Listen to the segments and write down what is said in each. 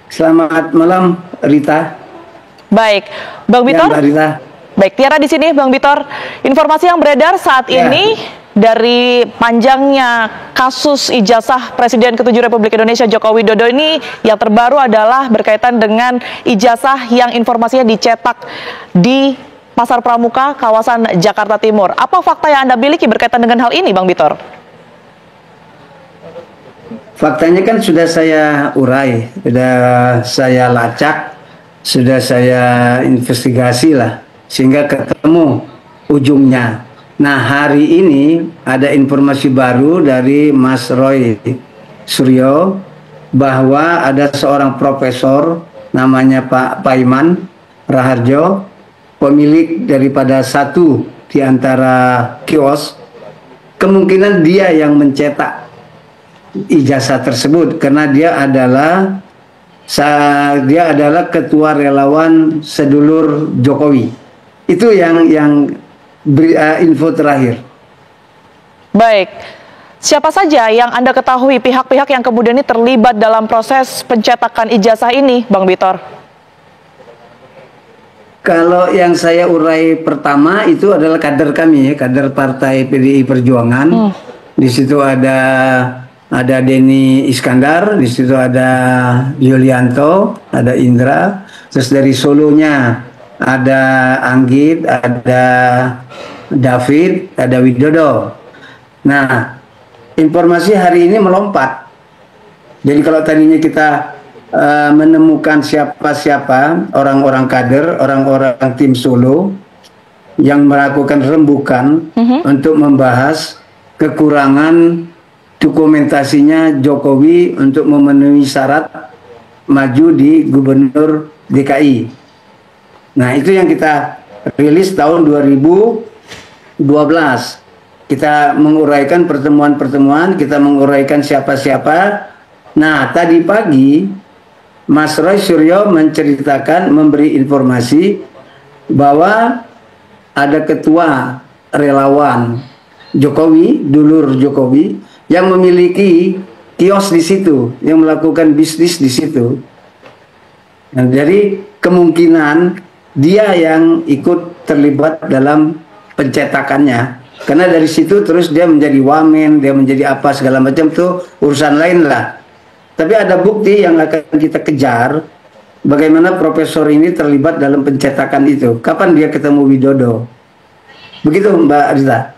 Selamat malam, Rita. Baik, Bang Ya, Bitor. Mbak Rita. Baik, Tiara di sini, Bang Bitor. Informasi yang beredar saat Ya, ini dari panjangnya kasus ijazah Presiden ke-7 Republik Indonesia Joko Widodo ini, yang terbaru adalah berkaitan dengan ijazah yang informasinya dicetak di Pasar Pramuka, kawasan Jakarta Timur. Apa fakta yang Anda miliki berkaitan dengan hal ini, Bang Bitor? faktanya kan sudah saya urai, sudah saya lacak, sudah saya investigasi lah, sehingga ketemu ujungnya. Nah, hari ini ada informasi baru dari Mas Roy Suryo bahwa ada seorang profesor namanya Pak Paiman Raharjo, pemilik daripada satu di antara kios, kemungkinan dia yang mencetak ijazah tersebut karena dia adalah ketua relawan sedulur Jokowi. Itu yang info terakhir. Baik, siapa saja yang Anda ketahui pihak-pihak yang kemudian ini terlibat dalam proses pencetakan ijazah ini, Bang Bitor? Kalau yang saya urai pertama itu adalah kader kami, ya, kader Partai PDI Perjuangan. Di situ ada Denny Iskandar, di situ ada Yulianto, ada Indra, terus dari Solonya ada Anggit, ada David, ada Widodo. Nah, informasi hari ini melompat. Jadi kalau tadinya kita menemukan siapa-siapa orang-orang kader, orang-orang tim Solo yang melakukan rembukan untuk membahas kekurangan dokumentasinya Jokowi untuk memenuhi syarat maju di Gubernur DKI. Nah, itu yang kita rilis tahun 2012. Kita menguraikan pertemuan-pertemuan, kita menguraikan siapa-siapa. Nah, tadi pagi Mas Roy Suryo menceritakan, memberi informasi bahwa ada ketua relawan Jokowi, dulur Jokowi, yang memiliki kios di situ, yang melakukan bisnis di situ. Nah, jadi kemungkinan dia yang ikut terlibat dalam pencetakannya. Karena dari situ terus dia menjadi wamen, dia menjadi apa segala macam, tuh urusan lain lah. Tapi ada bukti yang akan kita kejar, bagaimana profesor ini terlibat dalam pencetakan itu. Kapan dia ketemu Widodo? Begitu, Mbak Rita.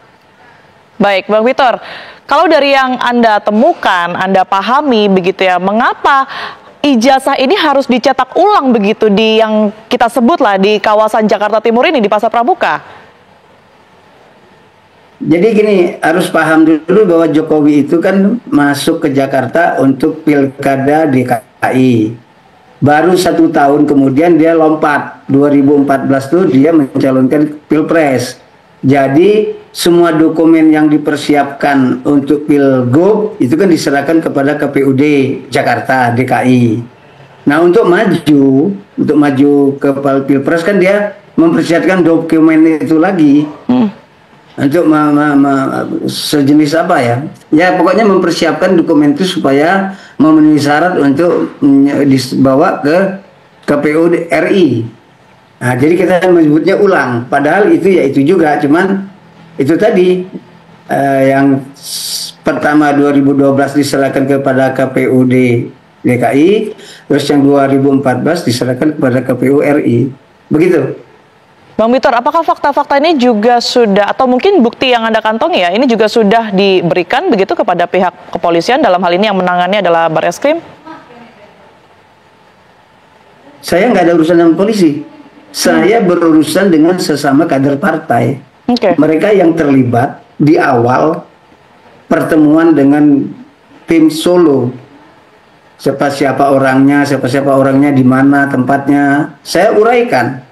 Baik, Bang Victor. Kalau dari yang Anda temukan, Anda pahami begitu ya, mengapa ijazah ini harus dicetak ulang begitu di yang kita sebutlah di kawasan Jakarta Timur ini, di Pasar Pramuka? Jadi gini, harus paham dulu bahwa Jokowi itu kan masuk ke Jakarta untuk pilkada DKI. Baru 1 tahun kemudian dia lompat. 2014 tuh dia mencalonkan pilpres. Jadi semua dokumen yang dipersiapkan untuk pilgub itu kan diserahkan kepada KPUD Jakarta DKI. Nah, untuk maju ke pilpres kan dia mempersiapkan dokumen itu lagi. Untuk sejenis apa ya? Ya pokoknya mempersiapkan dokumen itu supaya memenuhi syarat untuk dibawa ke KPU RI. Nah, jadi kita menyebutnya ulang. Padahal itu ya itu juga, cuman itu tadi yang pertama 2012 diserahkan kepada KPUD DKI, terus yang 2014 diserahkan kepada KPU RI. Begitu. Bang Victor, apakah fakta-fakta ini juga sudah, atau mungkin bukti yang Anda kantongi ya, ini juga sudah diberikan begitu kepada pihak kepolisian, dalam hal ini yang menangani adalah Barreskrim? Saya nggak ada urusan dengan polisi. Saya berurusan dengan sesama kader partai. Mereka yang terlibat di awal pertemuan dengan tim Solo. Siapa-siapa orangnya, di mana tempatnya, saya uraikan.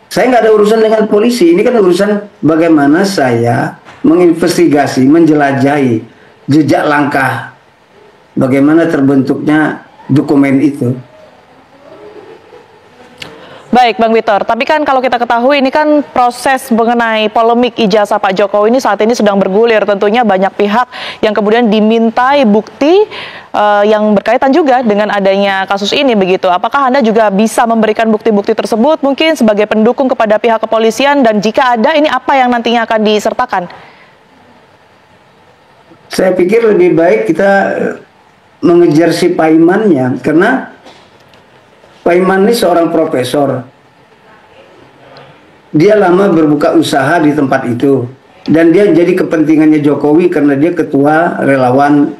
Saya nggak ada urusan dengan polisi. Ini kan urusan bagaimana saya menginvestigasi, menjelajahi jejak langkah, bagaimana terbentuknya dokumen itu. Baik, Bang Victor. Tapi kan kalau kita ketahui ini kan proses mengenai polemik ijazah Pak Jokowi ini saat ini sedang bergulir. Tentunya banyak pihak yang kemudian dimintai bukti yang berkaitan juga dengan adanya kasus ini begitu. Apakah Anda juga bisa memberikan bukti-bukti tersebut mungkin sebagai pendukung kepada pihak kepolisian, dan jika ada ini apa yang nantinya akan disertakan? Saya pikir lebih baik kita mengejar si Paimannya, karena Paiman ini seorang profesor. Dia lama berbuka usaha di tempat itu. Dan dia jadi kepentingannya Jokowi karena dia ketua relawan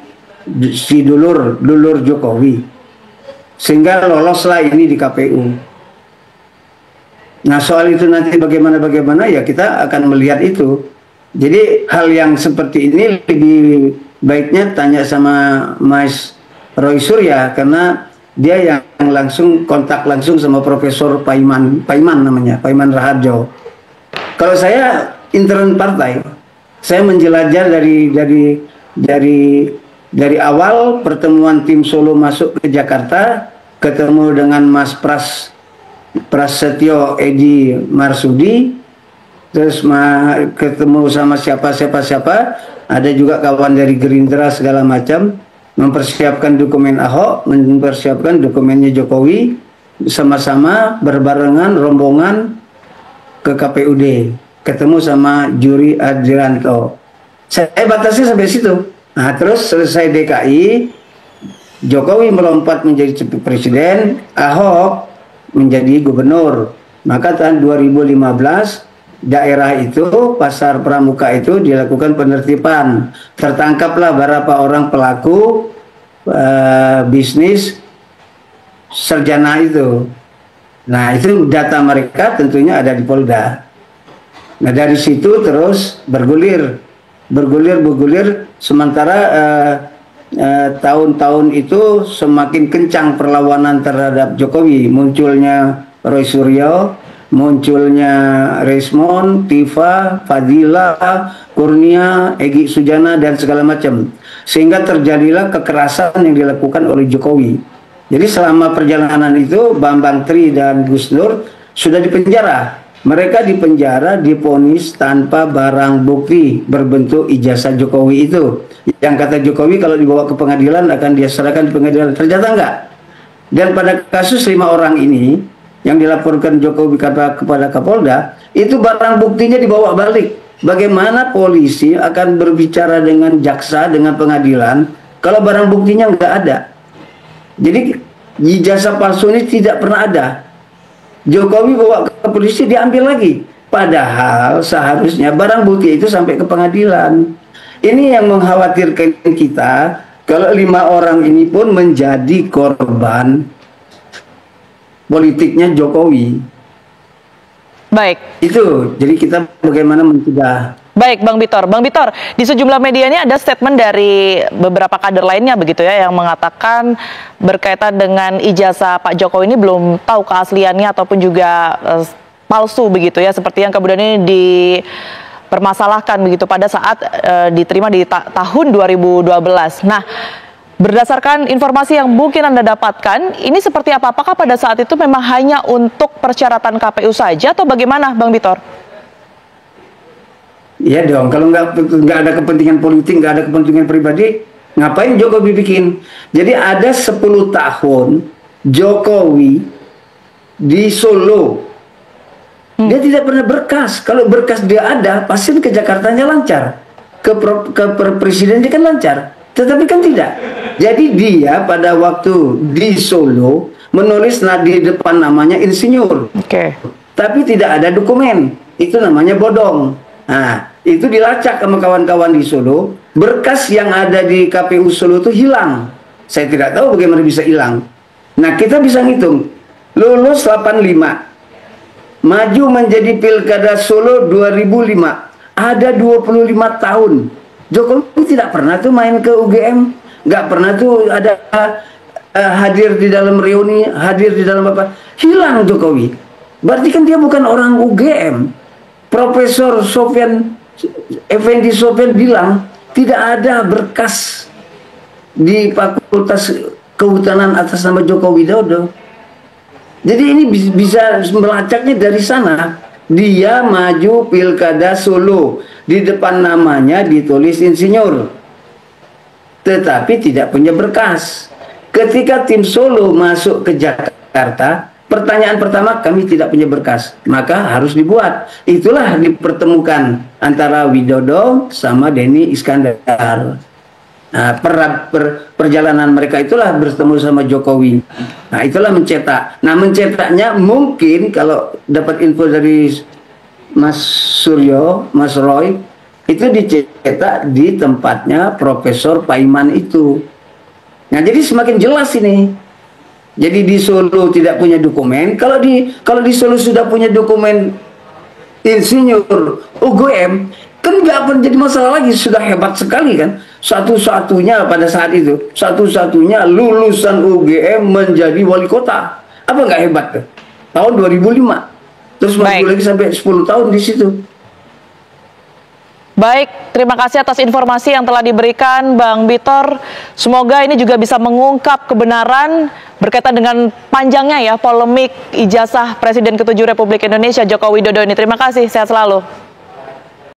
si dulur Jokowi. Sehingga loloslah ini di KPU. Nah, soal itu nanti bagaimana ya kita akan melihat itu. Jadi hal yang seperti ini lebih baiknya tanya sama Mas Roy Surya, karena dia yang langsung kontak langsung sama Profesor Paiman namanya, Paiman Raharjo. Kalau saya intern partai, saya menjelajah dari awal pertemuan tim Solo masuk ke Jakarta, ketemu dengan Mas Prasetyo Edi Marsudi, terus ketemu sama siapa, ada juga kawan dari Gerindra segala macam, mempersiapkan dokumen Ahok, mempersiapkan dokumennya Jokowi, sama-sama berbarengan rombongan ke KPUD, ketemu sama Juri Adrianto. Saya batasi sampai situ. Nah, terus selesai DKI, Jokowi melompat menjadi presiden, Ahok menjadi gubernur. Maka tahun 2015 daerah itu, Pasar Pramuka itu dilakukan penertiban. Tertangkaplah beberapa orang pelaku bisnis sarjana itu. Nah, itu data mereka tentunya ada di Polda. Nah, dari situ terus bergulir. Sementara tahun-tahun itu semakin kencang perlawanan terhadap Jokowi. Munculnya Roy Suryo, munculnya Resmond, Tifa, Fadila, Kurnia, Egy Sujana, dan segala macam. Sehingga terjadilah kekerasan yang dilakukan oleh Jokowi. Jadi selama perjalanan itu, Bambang Tri dan Gus Dur sudah dipenjara. Mereka dipenjara, divonis tanpa barang bukti berbentuk ijazah Jokowi itu. Yang kata Jokowi kalau dibawa ke pengadilan akan dia serahkan di pengadilan. Ternyata enggak. Dan pada kasus 5 orang ini, yang dilaporkan Jokowi kepada Kapolda, itu barang buktinya dibawa balik. Bagaimana polisi akan berbicara dengan jaksa, dengan pengadilan, kalau barang buktinya nggak ada? Jadi ijazah palsu ini tidak pernah ada. Jokowi bawa ke polisi, diambil lagi. Padahal seharusnya barang bukti itu sampai ke pengadilan. Ini yang mengkhawatirkan kita, kalau 5 orang ini pun menjadi korban politiknya Jokowi. Baik. Itu, jadi kita bagaimana mencegah. Baik, Bang Victor. Bang Victor, di sejumlah media ini ada statement dari beberapa kader lainnya begitu ya, yang mengatakan berkaitan dengan ijazah Pak Jokowi ini belum tahu keasliannya ataupun juga palsu begitu ya, seperti yang kemudian ini dipermasalahkan begitu pada saat diterima di tahun 2012. Nah, berdasarkan informasi yang mungkin Anda dapatkan, ini seperti apa? Apakah pada saat itu memang hanya untuk persyaratan KPU saja atau bagaimana, Bang Victor? Iya dong, kalau nggak ada kepentingan politik, nggak ada kepentingan pribadi, ngapain Jokowi bikin? Jadi ada 10 tahun Jokowi di Solo, dia tidak pernah berkas. Kalau berkas dia ada, pasti ke Jakartanya lancar, ke presidennya kan lancar. Tetapi kan tidak. Jadi dia pada waktu di Solo menulis di depan namanya insinyur. Tapi tidak ada dokumen. Itu namanya bodong. Nah, itu dilacak sama kawan-kawan di Solo. Berkas yang ada di KPU Solo itu hilang. Saya tidak tahu bagaimana bisa hilang. Nah, kita bisa ngitung. Lulus 85. Maju menjadi Pilkada Solo 2005. Ada 25 tahun. Jokowi tidak pernah tuh main ke UGM. Nggak pernah tuh ada hadir di dalam reuni, hadir di dalam apa. Hilang Jokowi. Berarti kan dia bukan orang UGM. Profesor Effendi Sofyan bilang tidak ada berkas di Fakultas Kehutanan atas nama Joko Widodo. Jadi ini bisa melacaknya dari sana. Dia maju Pilkada Solo, di depan namanya ditulis insinyur, tetapi tidak punya berkas. Ketika tim Solo masuk ke Jakarta, pertanyaan pertama, kami tidak punya berkas, maka harus dibuat. Itulah dipertemukan antara Widodo sama Denny Iskandar. Nah, perjalanan mereka itulah bertemu sama Jokowi. Nah, itulah mencetak. Nah, mencetaknya mungkin kalau dapat info dari Mas Suryo, Mas Roy, itu dicetak di tempatnya Profesor Paiman itu. Nah, jadi semakin jelas ini. Jadi di Solo tidak punya dokumen. Kalau di Solo sudah punya dokumen insinyur UGM, kan nggak akan jadi masalah lagi. Sudah hebat sekali kan. Satu-satunya pada saat itu, satu-satunya lulusan UGM menjadi wali kota. Apa nggak hebat tuh? Tahun 2005. Terus maju lagi sampai 10 tahun di situ. Baik, terima kasih atas informasi yang telah diberikan Bang Bitor. Semoga ini juga bisa mengungkap kebenaran berkaitan dengan panjangnya ya polemik ijazah Presiden ke-7 Republik Indonesia Joko Widodo ini. Terima kasih, sehat selalu.